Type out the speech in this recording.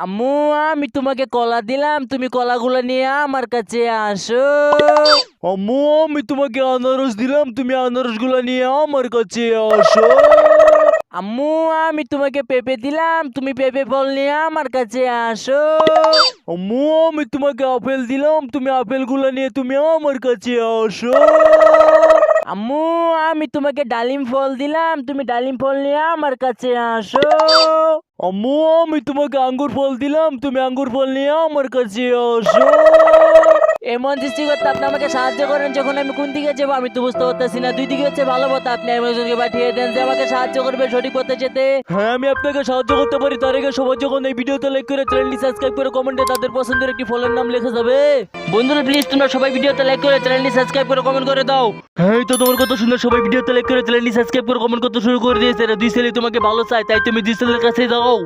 আম্মু, আমি তোমাকে কলা দিলাম, তুমি কলাগুলো নিয়ে আমার কাছে আসো। আম্মু, আমি তোমাকে আনারস দিলাম, তুমি আনারসগুলো নিয়ে আমার কাছে আসো। আম্মু, আমি তোমাকে পেঁপে দিলাম, তুমি পেঁপে ফল নিয়ে আমার কাছে আসো। আম্মু, আমি তোমাকে আপেল দিলাম, তুমি আপেলগুলো নিয়ে তুমি আমার কাছে আসো। আম্মু, আমি তোমাকে ডালিম ফল দিলাম, তুমি ডালিম ফল নিয়ে আমার কাছে আসো। আম্মু, আমি তোমাকে আঙ্গুর ফল দিলাম, তুমি আঙ্গুর ফল নিয়ে আমার কাছে আসো। এমন সৃষ্টিকর্তা, আপনি আমাকে সাহায্য করেন। যখন আমি কোন দিকে যাবো আমি তো বুঝতে পারতেছি না। দুই দিকে হচ্ছে ভালো পথ, আপনি একজনকে পাঠিয়ে দেন যে আমাকে সাহায্য করবে সঠিক পথে যেতে। হ্যাঁ, আমি আপনাকে সাহায্য করতে পারি। তার আগে সবাই যখন এই ভিডিওতে লাইক করে চ্যানেলটি সাবস্ক্রাইব করে কমেন্টে তাদের পছন্দের একটি ফলের নাম লেখা যাবে। বন্ধুরা প্লিজ তোমরা সবাই ভিডিওতে লাইক করে চ্যানেলটি সাবস্ক্রাইব করে কমেন্ট করে দাও। হ্যাঁ, এই তো তোমার কথা শুনে সবাই ভিডিওতে লাইক করে চ্যানেলটি সাবস্ক্রাইব করে কমেন্ট করতে শুরু করে দিয়েছে। দুই ছেলে তোমাকে ভালো চায়, তাই তুমি দুই ছেলের কাছে যাও।